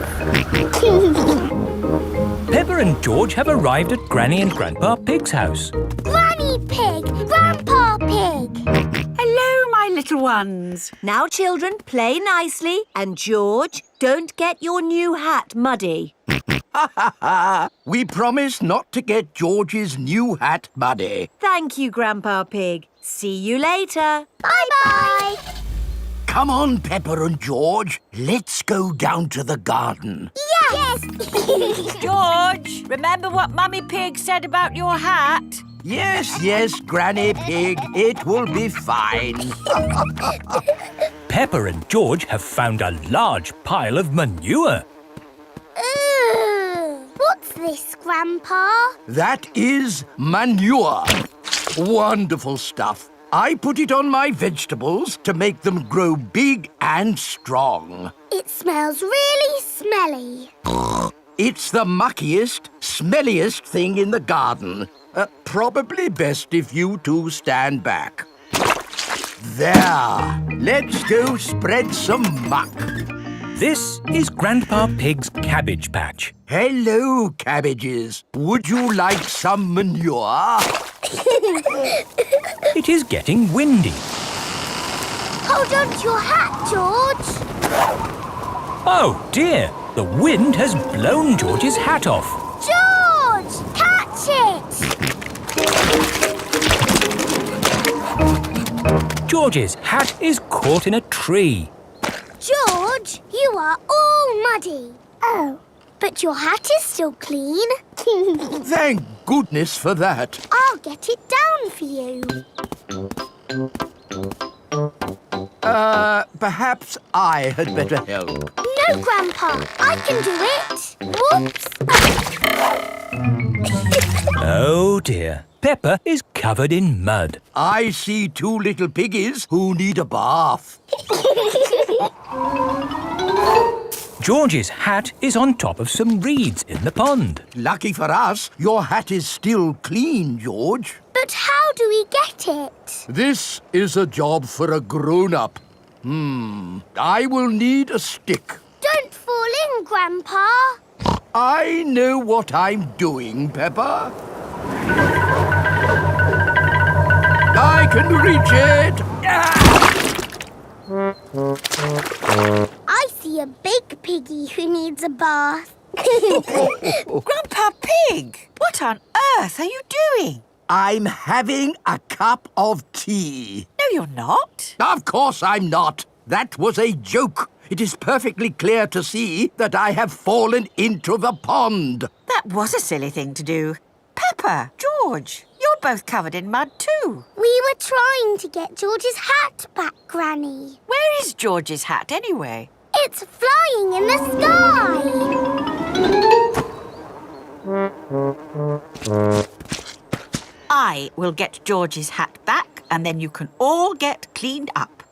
A: Peppa and George have arrived at Granny and Grandpa Pig's house.
F: Granny Pig, Grandpa Pig.
L: Hello, my little ones.
B: Now, children, play nicely. And George, don't get your new hat muddy.
K: We promise not to get George's new hat muddy.
B: Thank you, Grandpa Pig. See you later.
F: Bye-bye.
K: Come on, Peppa and George. Let's go down to the garden.
F: Yes.
H: George, remember what Mummy Pig said about your hat?
K: Yes, Granny Pig. It will be fine.
A: Peppa and George have found a large pile of manure.
F: What's this, Grandpa?
K: That is manure. Wonderful stuff. I put it on my vegetables to make them grow big and strong.
F: It smells really smelly.
K: It's the muckiest, smelliest thing in the garden. Probably best if you two stand back. There. Let's go spread some muck.
A: This is Grandpa Pig's cabbage patch.
K: Hello, cabbages. Would you like some manure?
A: It is getting windy.
F: Hold on to your hat, George.
A: Oh dear, the wind has blown George's hat off.
F: George, catch it.
A: George's hat is caught in a tree.
F: George, you are all muddy. Oh, but your hat is still clean.
K: Thank goodness for that.
F: I'll get it down for you.
K: Perhaps I had better help.
F: No, Grandpa, I can do it. Whoops.
A: Oh dear, Peppa is covered in mud.
K: I see two little piggies who need a bath.
A: George's hat is on top of some reeds in the pond.
K: Lucky for us, your hat is still clean, George.
F: But how do we get it?
K: This is a job for a grown-up. I will need a stick.
F: Don't fall in, Grandpa.
K: I know what I'm doing, Peppa. I can reach it.
F: I see a big piggy who needs a bath.
H: Grandpa Pig, what on earth are you doing?
K: I'm having a cup of tea.
H: No, you're not.
K: Of course I'm not. That was a joke. It is perfectly clear to see that I have fallen into the pond.
H: That was a silly thing to do. Peppa, George, you're both covered in mud too.
F: We were trying to get George's hat back, Granny.
H: Where is George's hat anyway?
F: It's flying in the sky.
H: I will get George's hat back and then you can all get cleaned up.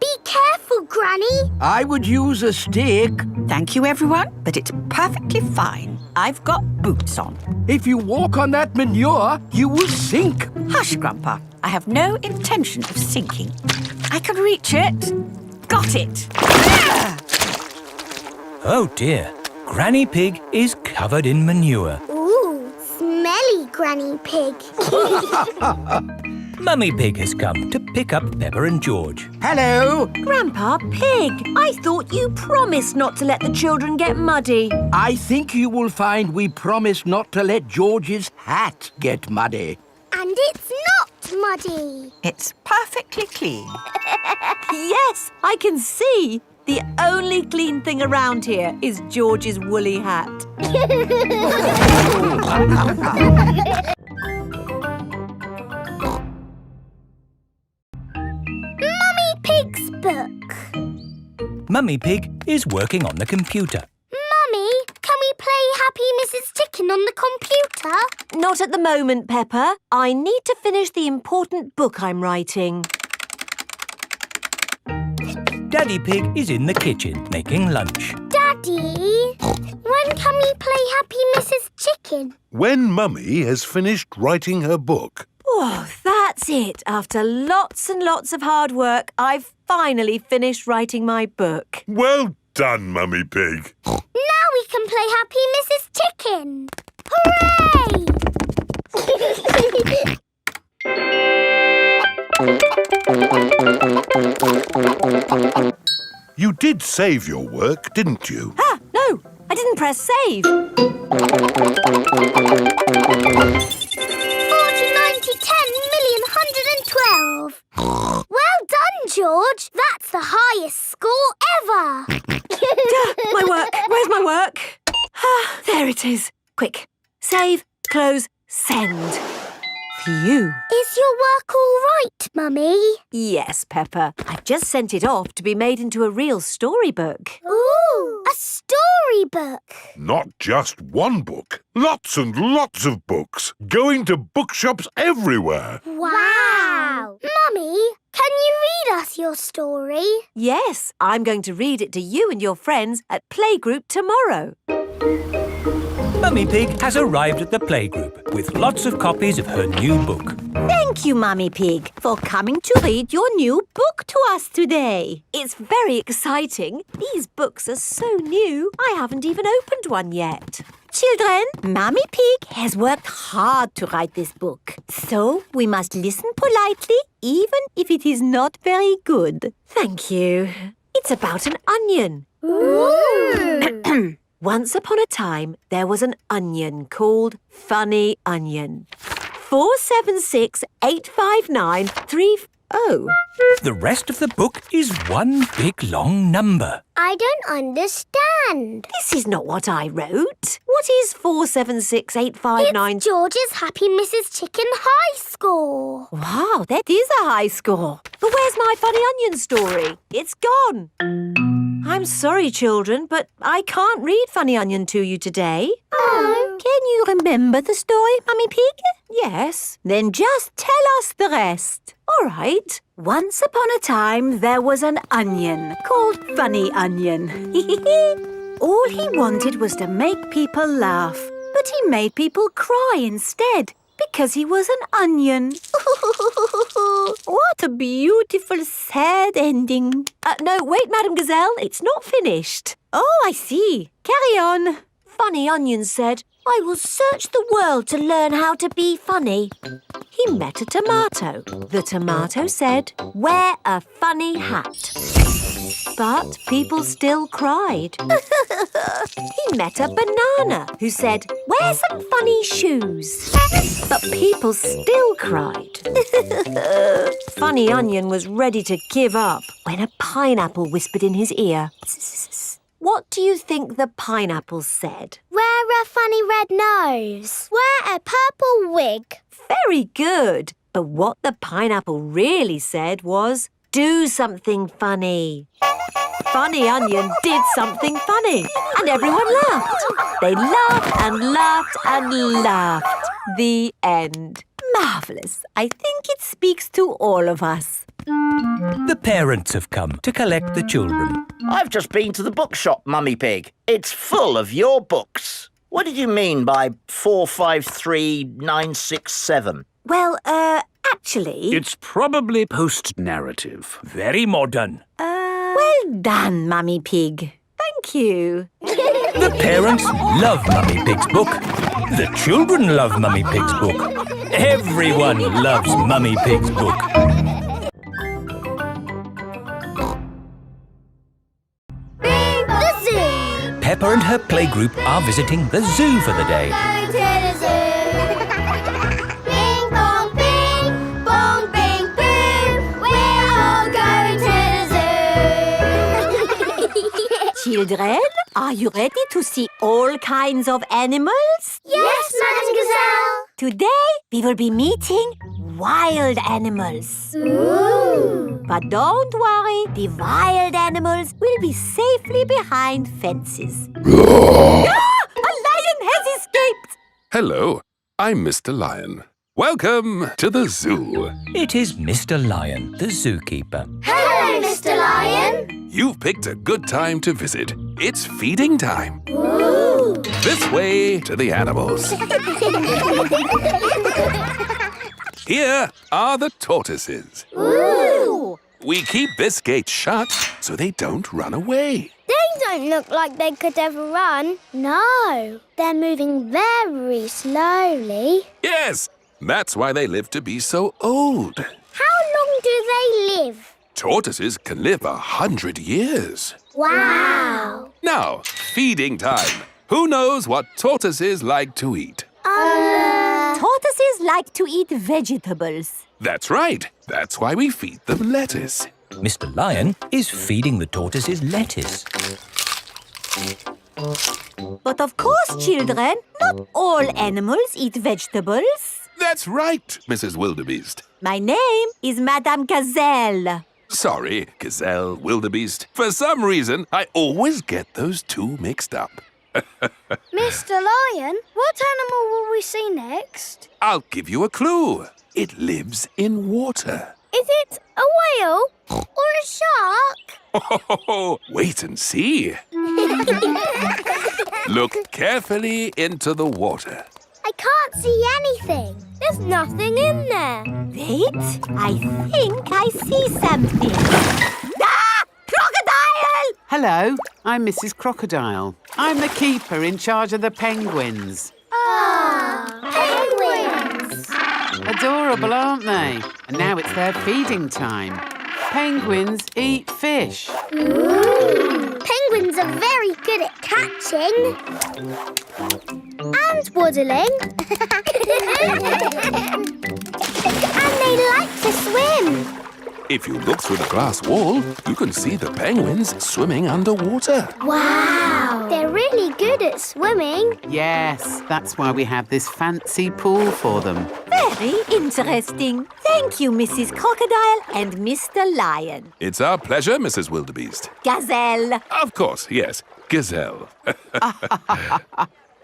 F: Be careful, Granny.
K: I would use a stick.
H: Thank you, everyone, but it's perfectly fine. I've got boots on.
K: If you walk on that manure, you will sink.
H: Hush, Grandpa. I have no intention of sinking.
J: I can reach it. Got it.
A: Oh dear, Granny Pig is covered in manure.
F: Ooh, smelly Granny Pig.
A: Mummy Pig has come to pick up Peppa and George.
B: Hello. Grandpa Pig, I thought you promised not to let the children get muddy.
K: I think you will find we promised not to let George's hat get muddy.
F: And it's not muddy.
H: It's perfectly clean.
B: Yes, I can see. The only clean thing around here is George's woolly hat.
F: Mummy Pig's book.
A: Mummy Pig is working on the computer.
F: Mummy, can we play Happy Mrs. Chicken on the computer?
B: Not at the moment, Peppa. I need to finish the important book I'm writing.
A: Daddy Pig is in the kitchen making lunch.
F: Daddy, when can we play Happy Mrs. Chicken?
O: When Mummy has finished writing her book.
B: Oh, that's it. After lots and lots of hard work, I've finally finished writing my book.
O: Well done, Mummy Pig.
F: Now we can play Happy Mrs. Chicken. Hooray!
O: You did save your work, didn't you?
B: Ah, no, I didn't press save.
F: 40, 90, 10 million, 112. Well done, George. That's the highest score ever.
B: My work. Where's my work? Ah, there it is. Quick. Save, close, send. Phew.
F: Is your work all right, Mummy?
B: Yes, Peppa. I've just sent it off to be made into a real storybook.
F: Ooh, a storybook.
O: Not just one book. Lots and lots of books. Going to bookshops everywhere.
F: Wow. Mummy, can you read us your story?
B: Yes, I'm going to read it to you and your friends at playgroup tomorrow.
A: Mummy Pig has arrived at the playgroup with lots of copies of her new book.
B: Thank you, Mummy Pig, for coming to read your new book to us today. It's very exciting. These books are so new, I haven't even opened one yet. Children, Mummy Pig has worked hard to write this book. So we must listen politely, even if it is not very good. Thank you. It's about an onion.
F: Ooh.
B: Once upon a time, there was an onion called Funny Onion. 4768593. Oh.
A: The rest of the book is one big long number.
F: I don't understand.
B: This is not what I wrote. What is 4768593?
F: It's George's Happy Mrs. Chicken high score.
B: Wow, that is a high score. But where's my Funny Onion story? It's gone. I'm sorry, children, but I can't read Funny Onion to you today.
F: Oh.
B: Can you remember the story, Mummy Pig? Yes. Then just tell us the rest. All right. Once upon a time, there was an onion called Funny Onion. All he wanted was to make people laugh, but he made people cry instead because he was an onion. What a beautiful, sad ending. No, wait, Madame Gazelle, it's not finished. Oh, I see. Carry on. Funny Onion said, I will search the world to learn how to be funny. He met a tomato. The tomato said, wear a funny hat. But people still cried. He met a banana who said, wear some funny shoes. But people still cried. Funny Onion was ready to give up when a pineapple whispered in his ear. What do you think the pineapple said?
F: Wear a funny red nose. Wear a purple wig.
B: Very good. But what the pineapple really said was, do something funny. Funny Onion did something funny, and everyone laughed. They laughed and laughed and laughed. The end. Marvellous. I think it speaks to all of us.
A: The parents have come to collect the children.
P: I've just been to the bookshop, Mummy Pig. It's full of your books. What did you mean by 453967?
B: Well, Actually...
I: It's probably post-narrative.
D: Very modern.
B: Well done, Mummy Pig. Thank you.
A: The parents love Mummy Pig's book. The children love Mummy Pig's book. Everyone loves Mummy Pig's book.
F: The zoo!
A: Peppa and her playgroup are visiting the zoo for the day.
F: Going to the zoo! Bing bong bing, bong bing boom, we're all going to the zoo!
B: Children, are you ready to see all kinds of animals?
F: Yes, Madam Gazelle!
B: Today, we will be meeting wild animals.
F: Ooh!
B: But don't worry, the wild animals will be safely behind fences. A lion has escaped!
Q: Hello, I'm Mr. Lion. Welcome to the zoo.
A: It is Mr. Lion, the zookeeper.
F: Hello, Mr. Lion!
Q: You've picked a good time to visit. It's feeding time.
F: Ooh!
Q: This way to the animals. Here are the tortoises.
F: Ooh!
Q: We keep this gate shut so they don't run away.
F: They don't look like they could ever run. No, they're moving very slowly.
Q: Yes, that's why they live to be so old.
F: How long do they live?
Q: Tortoises can live 100 years.
F: Wow!
Q: Now, feeding time. Who knows what tortoises like to eat?
B: Tortoises like to eat vegetables.
Q: That's right. That's why we feed them lettuce.
A: Mr. Lion is feeding the tortoises lettuce.
B: But of course, children, not all animals eat vegetables.
Q: That's right, Mrs. Wildebeest.
B: My name is Madame Gazelle.
Q: Sorry, Gazelle, Wildebeest. For some reason, I always get those two mixed up.
F: Mr. Lion, what animal will we see next?
Q: I'll give you a clue. It lives in water.
F: Is it a whale or a shark?
Q: Oh, wait and see. Look carefully into the water.
F: I can't see anything. There's nothing in there.
B: Wait, I think I see something. Ah! Crocodile!
R: Hello, I'm Mrs. Crocodile. I'm the keeper in charge of the penguins.
F: Ah, penguins!
R: Adorable, aren't they? And now it's their feeding time. Penguins eat fish.
F: Ooh. Penguins are very good at catching. And waddling. And they like to swim.
Q: If you look through the glass wall, you can see the penguins swimming underwater.
F: Wow! They're really good at swimming.
R: Yes, that's why we have this fancy pool for them.
B: Very interesting. Thank you, Mrs. Crocodile and Mr. Lion.
Q: It's our pleasure, Mrs. Wildebeest.
B: Gazelle.
Q: Of course, yes, Gazelle.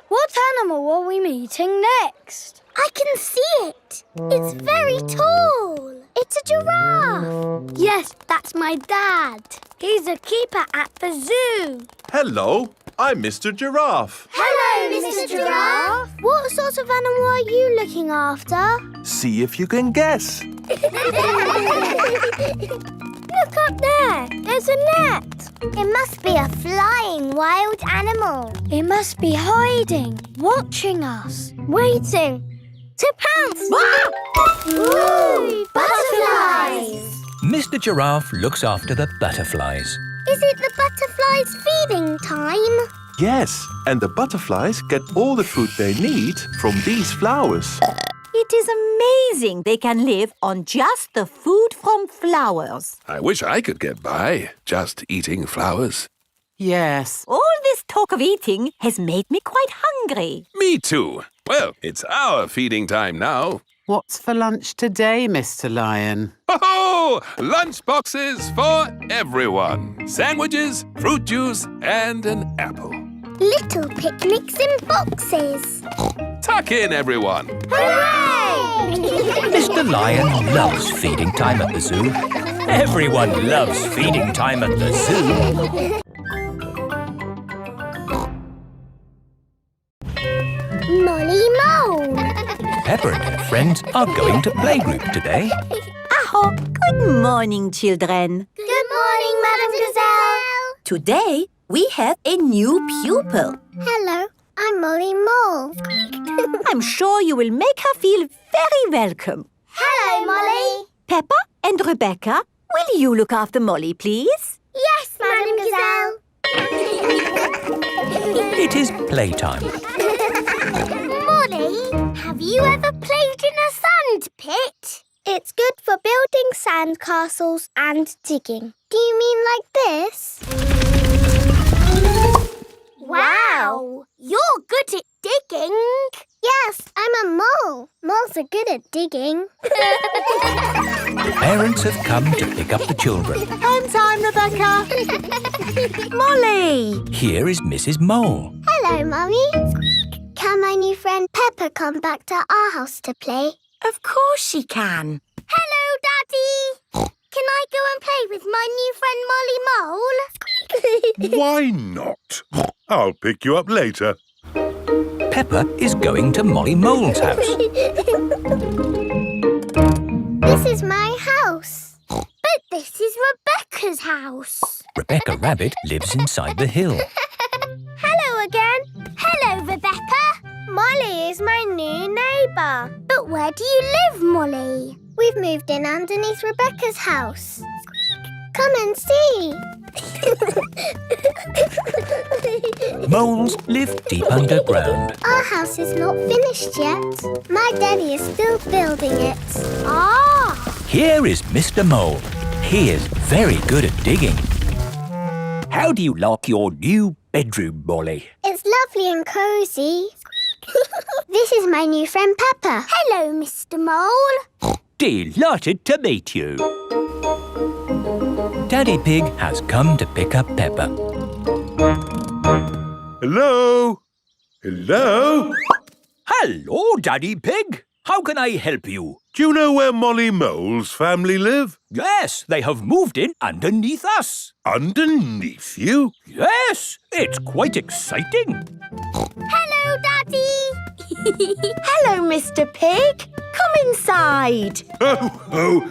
F: What animal are we meeting next? I can see it. It's very tall. It's a giraffe. Yes, that's my dad. He's a keeper at the zoo.
S: Hello, I'm Mr. Giraffe.
F: Hello, Mr. Giraffe. What sort of animal are you looking after?
S: See if you can guess.
F: Look up there. There's a net. It must be a flying wild animal. It must be hiding, watching us, waiting to pounce. Ooh, butterflies!
A: Mr. Giraffe looks after the butterflies.
F: Is it the butterflies' feeding time?
S: Yes, and the butterflies get all the food they need from these flowers.
B: It is amazing they can live on just the food from flowers.
Q: I wish I could get by just eating flowers.
R: Yes.
B: All this talk of eating has made me quite hungry.
Q: Me too. Well, it's our feeding time now.
R: What's for lunch today, Mr. Lion?
Q: Oh, lunch boxes for everyone. Sandwiches, fruit juice, and an apple.
F: Little picnics in boxes.
Q: Tuck in, everyone.
F: Hooray!
A: Mr. Lion loves feeding time at the zoo. Everyone loves feeding time at the zoo.
F: Molly Mole.
A: Peppa and her friends are going to playgroup today.
B: Aho, good morning, children.
F: Good morning, Madam Gazelle.
B: Today, we have a new pupil.
F: Hello, I'm Molly Mole.
B: I'm sure you will make her feel very welcome.
F: Hello, Molly.
B: Peppa and Rebecca, will you look after Molly, please?
F: Yes, Madam Gazelle.
A: It is playtime.
F: Molly, have you ever played in a sand pit? It's good for building sand castles and digging. Do you mean like this? Wow! You're good at digging. Yes, I'm a mole. Moles are good at digging.
A: The parents have come to pick up the children.
M: Home time, Rebecca.
B: Molly!
A: Here is Mrs. Mole.
F: Hello, Mummy. Can my new friend Peppa come back to our house to play?
B: Of course she can.
F: Hello, Daddy. Can I go and play with my new friend Molly Mole?
O: Why not? I'll pick you up later.
A: Peppa is going to Molly Mole's house.
F: This is my house. But this is Rebecca's house.
A: Rebecca Rabbit lives inside the hill.
F: Hello again. Hello, Rebecca. Molly is my new neighbour. But where do you live, Molly? We've moved in underneath Rebecca's house. Come and see.
A: Moles live deep underground.
F: Our house is not finished yet. My daddy is still building it. Ah!
A: Here is Mr. Mole. He is very good at digging. How do you like your new bedroom, Molly?
F: It's lovely and cosy. This is my new friend Peppa. Hello, Mr. Mole.
A: Delighted to meet you. Daddy Pig has come to pick up Peppa.
O: Hello? Hello?
D: Hello, Daddy Pig. How can I help you?
O: Do you know where Molly Mole's family live?
D: Yes, they have moved in underneath us.
O: Underneath you?
D: Yes, it's quite exciting.
F: Hello, Daddy.
B: Hello, Mr. Pig. Come inside.
O: Oh.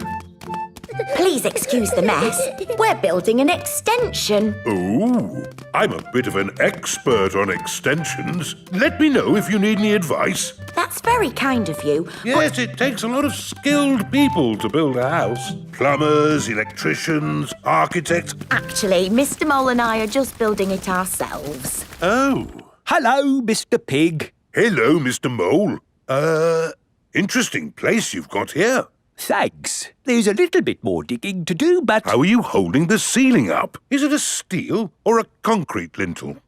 B: Please excuse the mess. We're building an extension.
O: Oh, I'm a bit of an expert on extensions. Let me know if you need any advice.
B: That's very kind of you.
O: Yes, it takes a lot of skilled people to build a house. Plumbers, electricians, architects.
B: Actually, Mr. Mole and I are just building it ourselves.
O: Oh.
D: Hello, Mr. Pig.
O: Hello, Mr. Mole. Interesting place you've got here.
D: Thanks. There's a little bit more digging to do, but...
O: How are you holding the ceiling up? Is it a steel or a concrete lintel?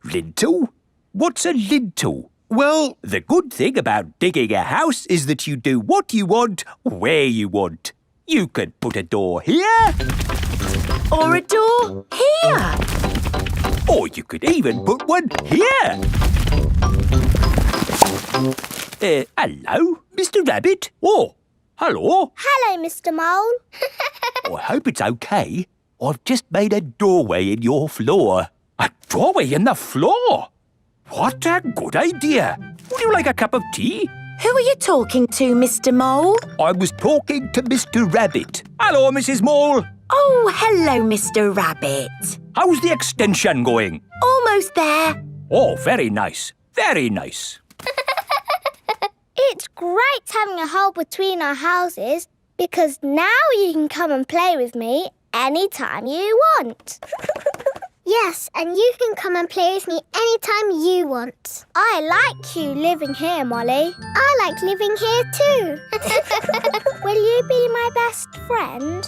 D: Lintel? What's a lintel? Well, the good thing about digging a house is that you do what you want, where you want. You could put a door here.
B: Or a door here.
D: Or you could even put one here. Hello, Mr. Rabbit. Oh, hello.
F: Hello, Mr. Mole.
D: I hope it's okay. I've just made a doorway in your floor. A doorway in the floor? What a good idea. Would you like a cup of tea?
B: Who are you talking to, Mr. Mole?
D: I was talking to Mr. Rabbit. Hello, Mrs. Mole.
B: Oh, hello, Mr. Rabbit.
D: How's the extension going?
B: Almost there.
D: Oh, very nice. Very nice.
F: It's great having a hole between our houses because now you can come and play with me anytime you want. Yes, and you can come and play with me anytime you want. I like you living here, Molly. I like living here too. Will you be my best friend?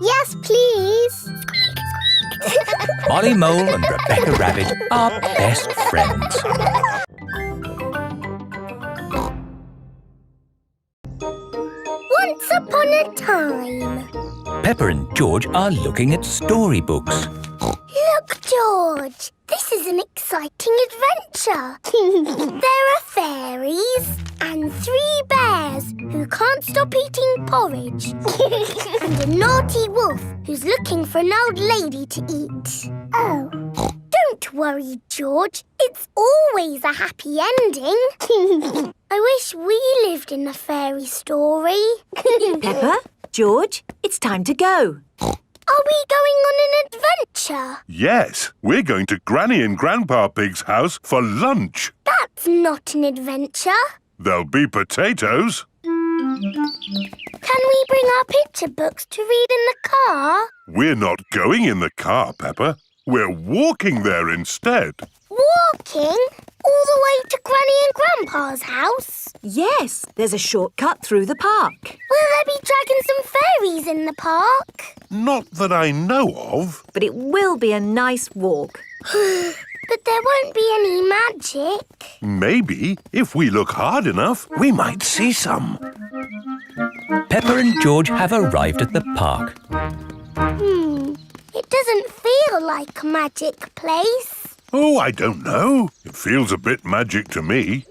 F: Yes, please.
A: Molly Mole and Rebecca Rabbit are best friends.
F: Once upon a time.
A: Peppa and George are looking at storybooks.
F: Look, George, this is an exciting adventure. There are fairies and 3 bears who can't stop eating porridge and a naughty wolf who's looking for an old lady to eat. Oh, don't Don't worry, George. It's always a happy ending. I wish we lived in a fairy story.
B: Peppa, George, it's time to go.
F: Are we going on an adventure?
O: Yes, we're going to Granny and Grandpa Pig's house for lunch.
F: That's not an adventure.
O: There'll be potatoes.
F: Can we bring our picture books to read in the car?
O: We're not going in the car, Peppa. We're walking there instead.
F: Walking? All the way to Granny and Grandpa's house?
B: Yes, there's a shortcut through the park.
F: Will there be dragons and fairies in the park?
O: Not that I know of.
B: But it will be a nice walk.
F: But there won't be any magic.
O: Maybe, if we look hard enough, we might see some.
A: Peppa and George have arrived at the park.
F: It doesn't feel like a magic place.
O: Oh, I don't know. It feels a bit magic to me.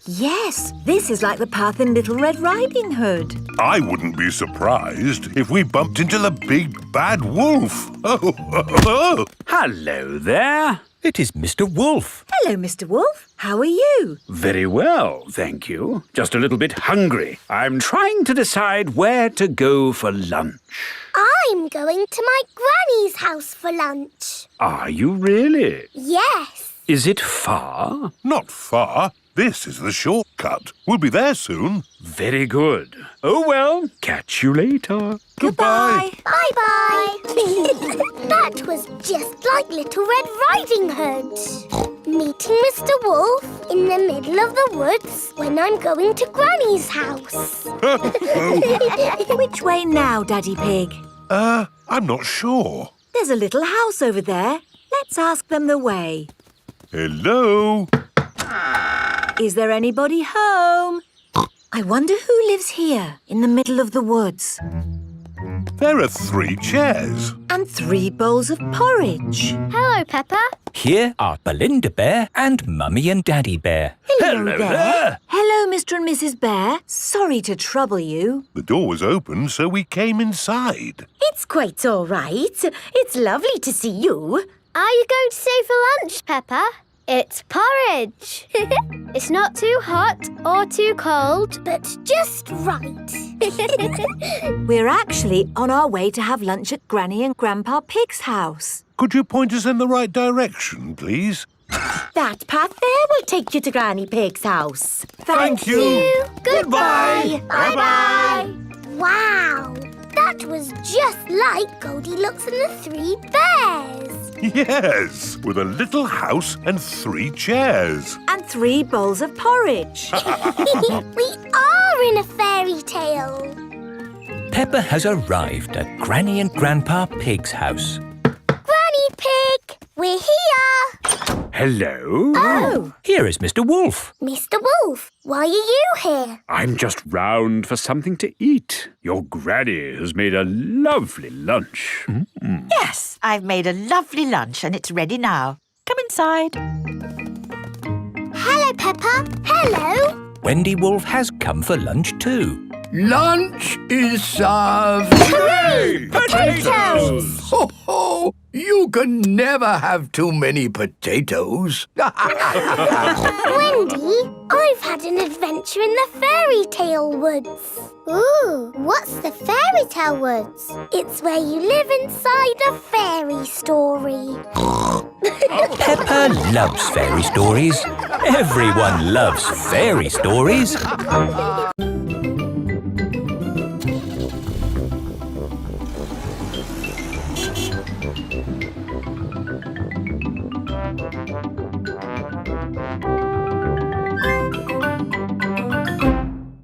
B: Yes, this is like the path in Little Red Riding Hood.
O: I wouldn't be surprised if we bumped into the big bad wolf. Oh.
I: Hello there.
A: It is Mr. Wolf.
B: Hello, Mr. Wolf. How are you?
I: Very well, thank you. Just a little bit hungry. I'm trying to decide where to go for lunch.
F: I'm going to my granny's house for lunch.
I: Are you really?
F: Yes.
I: Is it far?
O: Not far. This is the shortcut. We'll be there soon.
I: Very good. Oh, well, catch you later.
B: Goodbye.
F: Bye-bye. That was just like Little Red Riding Hood. Meeting Mr. Wolf in the middle of the woods when I'm going to Granny's house.
B: Which way now, Daddy Pig?
O: I'm not sure.
B: There's a little house over there. Let's ask them the way.
O: Hello?
B: Is there anybody home? I wonder who lives here in the middle of the woods.
O: There are 3 chairs.
B: And 3 bowls of porridge.
F: Hello, Peppa.
A: Here are Belinda Bear and Mummy and Daddy Bear.
B: Hello there. Hello, Mr. and Mrs. Bear. Sorry to trouble you.
O: The door was open, so we came inside.
B: It's quite all right. It's lovely to see you.
F: Are you going to stay for lunch, Peppa? It's porridge. It's not too hot or too cold, but just right.
B: We're actually on our way to have lunch at Granny and Grandpa Pig's house.
O: Could you point us in the right direction, please?
B: That path there will take you to Granny Pig's house.
O: Thank you.
F: Goodbye. Bye-bye. Wow. That was just like Goldilocks and the 3 bears.
O: Yes, with a little house and 3 chairs.
B: And 3 bowls of porridge.
F: We are in a fairy tale.
A: Peppa has arrived at Granny and Grandpa Pig's house.
F: Granny Pig, we're here.
I: Hello?
F: Oh.
A: Here is Mr. Wolf.
F: Mr. Wolf, why are you here?
I: I'm just round for something to eat. Your granny has made a lovely lunch.
T: Yes, I've made a lovely lunch and it's ready now. Come inside.
F: Hello, Peppa. Hello.
A: Wendy Wolf has come for lunch too.
K: Lunch is served.
F: Hooray! Potatoes!
K: Ho, ho! You can never have too many potatoes.
F: Wendy, I've had an adventure in the fairy tale woods. Ooh, what's the fairy tale woods? It's where you live inside a fairy story.
A: Peppa loves fairy stories. Everyone loves fairy stories.